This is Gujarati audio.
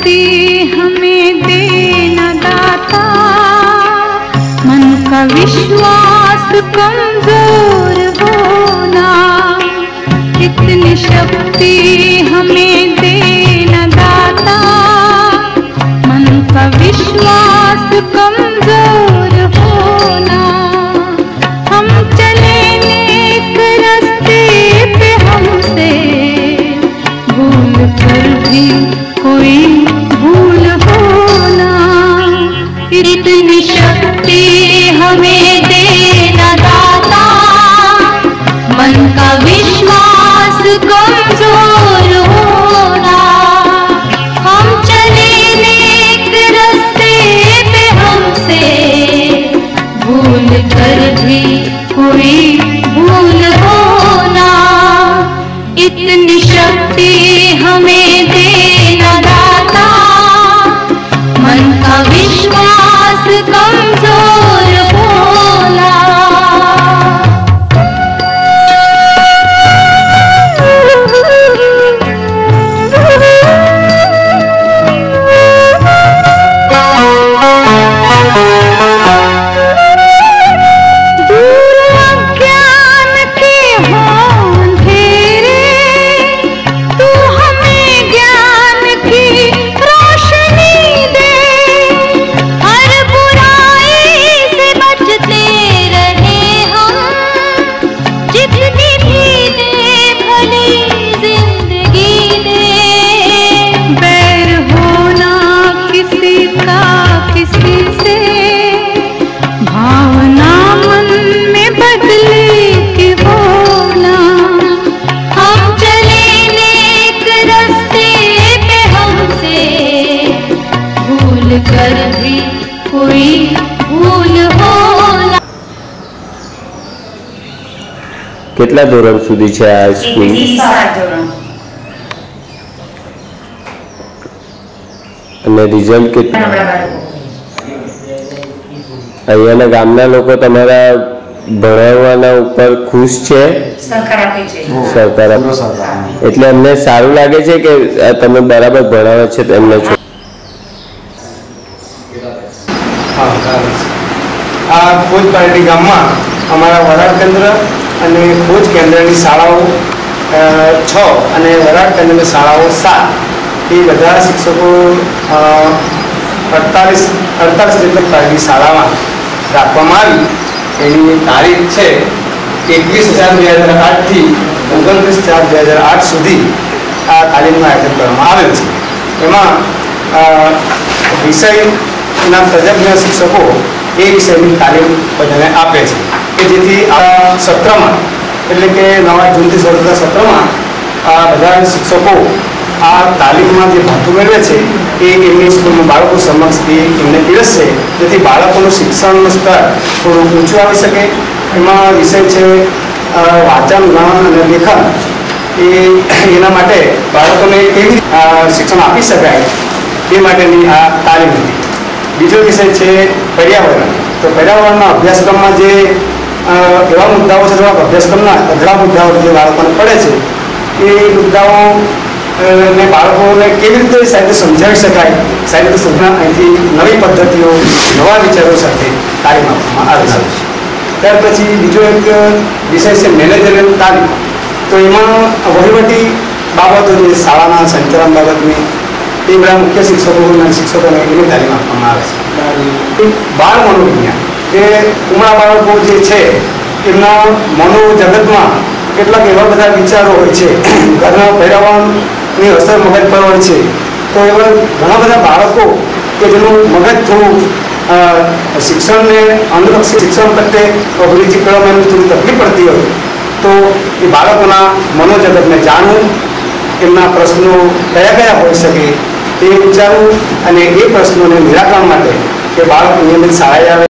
शक्ति हमें देना दाता, मन का विश्वास कमजोर होना। इतनी शक्ति हमें देना दाता, मन का विश्वास कमजोर होना। हम चले नेक रास्ते पे, हमसे भूल कर भी कोई भूल होना। इतनी शक्ति हमें देना दाता, मन का विश्वास कमजोर होना। हम चले नेक रास्ते पे, हमसे भूल कर भी कोई भूल होना। इतनी शक्ति हमें देना दाता, मन का विश्वास कमजोर होना। कर भी कोई भूल होना। કેટલા ધોરણ સુધી છે આ સ્કૂલ? અને રિઝલ્ટ કેટલું? અહીંયાના ગામના લોકો તમારા ભણાવવાના ઉપર ખુશ છે? સરકાર એટલે અમને સારું લાગે છે કે તમે બરાબર ભણાવે છે એમને? આ ખોજ પાર્ટી ગામમાં અમારા વરાળ કેન્દ્ર અને ખોજ કેન્દ્રની શાળાઓ 6 અને વરાળ કેન્દ્રની શાળાઓ 7 એ બધા શિક્ષકો 48 જેટલી પાર્ટી શાળામાં રાખવામાં આવી। એની તારીખ છે 21/4/2008 થી 29/4/2008 સુધી આ તાલીમનું આયોજન કરવામાં આવેલ છે। એમાં વિષયના તજજ્ઞ શિક્ષકો એ વિષયની તાલીમ બધાને આપે છે કે જેથી આ સત્રમાં એટલે કે નવા જૂનથી શરૂ થતા સત્રમાં આ બધા શિક્ષકો આ તાલીમમાં જે ભાથું મેળવે છે એ એમની સ્કૂલમાં બાળકો સમક્ષ એમને પીરસશે, જેથી બાળકોનું શિક્ષણનું સ્તર થોડું ઊંચું આવી શકે। એમાં વિષય છે વાંચન, જ્ઞાન અને લેખન। એના માટે બાળકોને કેવી શિક્ષણ આપી શકાય એ માટેની આ તાલીમ હતી। બીજો વિષય છે પર્યાવરણ। તો પર્યાવરણના અભ્યાસક્રમમાં જે એવા મુદ્દાઓ છે, જેવા અભ્યાસક્રમના અઘરા મુદ્દાઓ જે બાળકોને પડે છે એ મુદ્દાઓને બાળકોને કેવી રીતે સારી રીતે સમજાવી શકાય, સારી રીતે સમજણ અહીંથી નવી પદ્ધતિઓ, નવા વિચારો સાથે તાલીમ આપવામાં આવે છે। ત્યાર પછી બીજો એક વિષય છે મેનેજરિયલ તાલીમ। તો એમાં વહીવટી બાબતો, જે શાળાના સંચાલન બાબતની એ બધા મુખ્ય શિક્ષકોને એની તાલીમ આપવામાં આવે છે। બાળ મનોવિજ્ઞાન, જે ઉમરા બાળકો જે છે એમના મનોજગતમાં કેટલાક એવા બધા વિચારો હોય છે, ઘરના પર્યાવરણની અસર મગજ પર હોય છે। તો એવા ઘણા બધા બાળકો કે જેનું મગજ થોડું શિક્ષણને અનુલક્ષી શિક્ષણ પ્રત્યે અભિરુચિ કરવામાં થોડી તકલીફ પડતી હોય, તો એ બાળકોના મનોજગતને જાણવું, એમના પ્રશ્નો કયા કયા હોઈ શકે તે વિચારવું અને એ પ્રશ્નોને નિરાકરણ માટે કે બાળક નિયમિત શાળાએ આવે